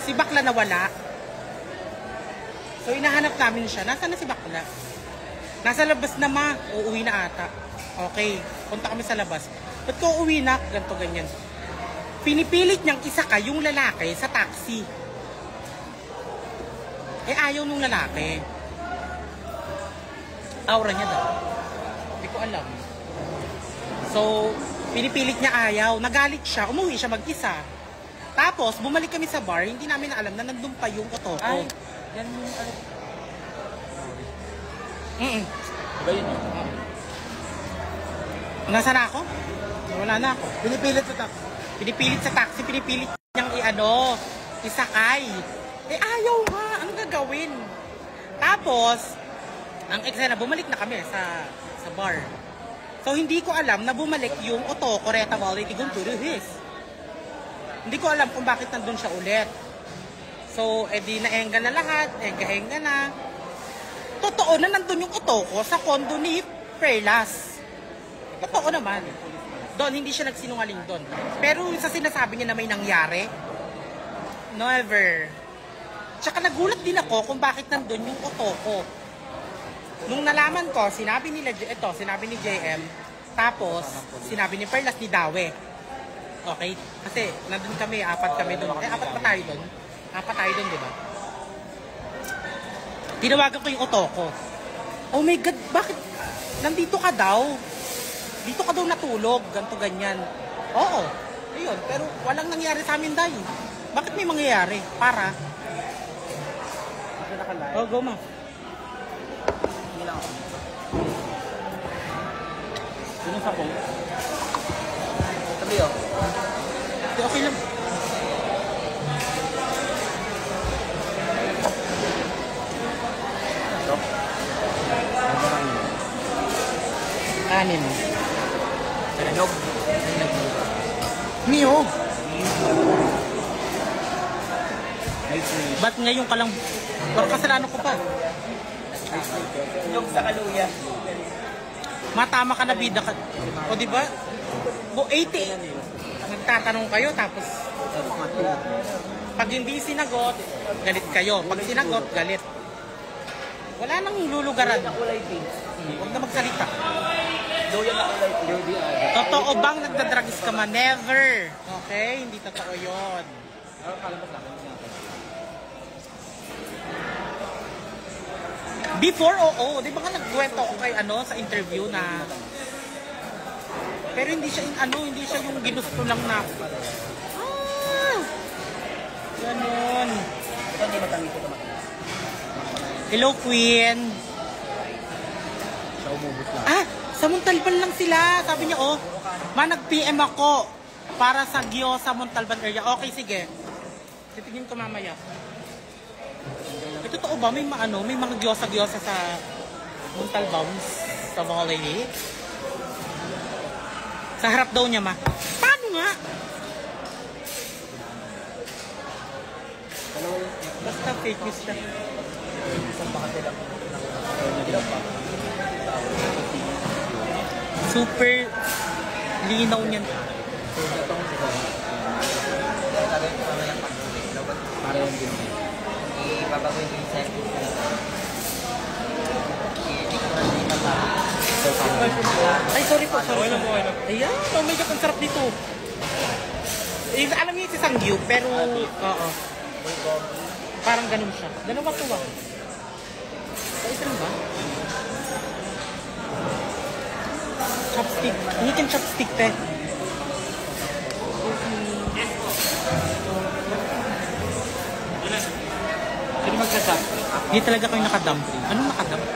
si bakla nawala. So, inahanap namin siya. Nasaan na si bakla? Nasa labas na ma. Uuwi na ata. Okay. Punta kami sa labas. Ba't ko uuwi na? Ganto ganyan. Pinipilit niyang isakay yung lalaki sa taxi. Eh, ayaw nung lalaki. Aura niya daw. Hindi ko alam. So, pinipilit niya ayaw. Nagalit siya. Umuwi siya mag-isa. Tapos, bumalik kami sa bar. Hindi namin alam na nandun pa yung otoko. Ay, yan yung ano. Diba yun yun? Nasaan na ako? Wala na ako. Pinipilit sa taxi. Pinipilit sa taxi. Pinipilit niyang isakay. Eh, ayaw nga. Anong gagawin? Tapos, ang eksena, bumalik na kami sa bar. So, hindi ko alam na bumalik yung otoko reta wali tigun turuhis. Hindi ko alam kung bakit nandun siya ulit. So, edi naengga na lahat. Engga na. Totoo na nandun yung otoko sa kondo ni Perlas. Totoo naman. Doon, hindi siya nagsinungaling doon. Pero sa sinasabi niya na may nangyari, never. Tsaka nagulat din ako kung bakit nandun yung otoko. Nung nalaman ko, sinabi ni JM, tapos sinabi ni Perlas ni Dawe. Okay? Kasi nandun kami, apat kami doon. Eh, apat pa tayo doon. Apat tayo doon, di ba? Tinawagan ko yung otoko. Oh my God, bakit? Nandito ka daw. Dito ka daw natulog. Ganto ganyan. Oo. Ayun. Pero walang nangyari sa amin dahil. Bakit may mangyayari? Para. Oh, go ma. Hindi lang ako. Sino sa kong? Sabi o. Okay lang. Ito? Anim. Nyog. Niyog. Ba't ngayon ka lang? Parang kasalanan ko pa. Nyog sa kaluya. Matama ka na bida ka. O diba? 80. Nagtatanong kayo tapos pag hindi sinagot, galit kayo. Pag sinagot, galit. Wala nang lulugaran. Huwag na magsalita. Totoo bang nagdadrugs ka man? Never. Okay? Hindi totoo yun. Before, oo. Di ba nga nagkwento ko kay sa interview na pero hindi siya hindi siya yung ginusto lang na ganun. Hello, Queen. Sa Montalban lang sila. Sabi niya, nag-PM ako para sa Gyosa Montalban area. Okay, sige. Titingin ko mamaya. Totoo ba? May mga Gyosa sa Montalban sa Valley? Sa harap daw niya, ma. Paano nga? Basta fake news siya. Super linaw niyan. Para yung din. Ipapagoy ko yung circuit. Ay, sorry po. Ayan, oh my God, ang sarap dito. Alam niyo yung Sangyu, pero oo. Parang ganun siya. Dalawa to ba? Sa isa ba? Chopstick. Hindi kang chopstick, te. Sino magsasabi? Hindi talaga kayo nakadumpling. Anong nakadumpling?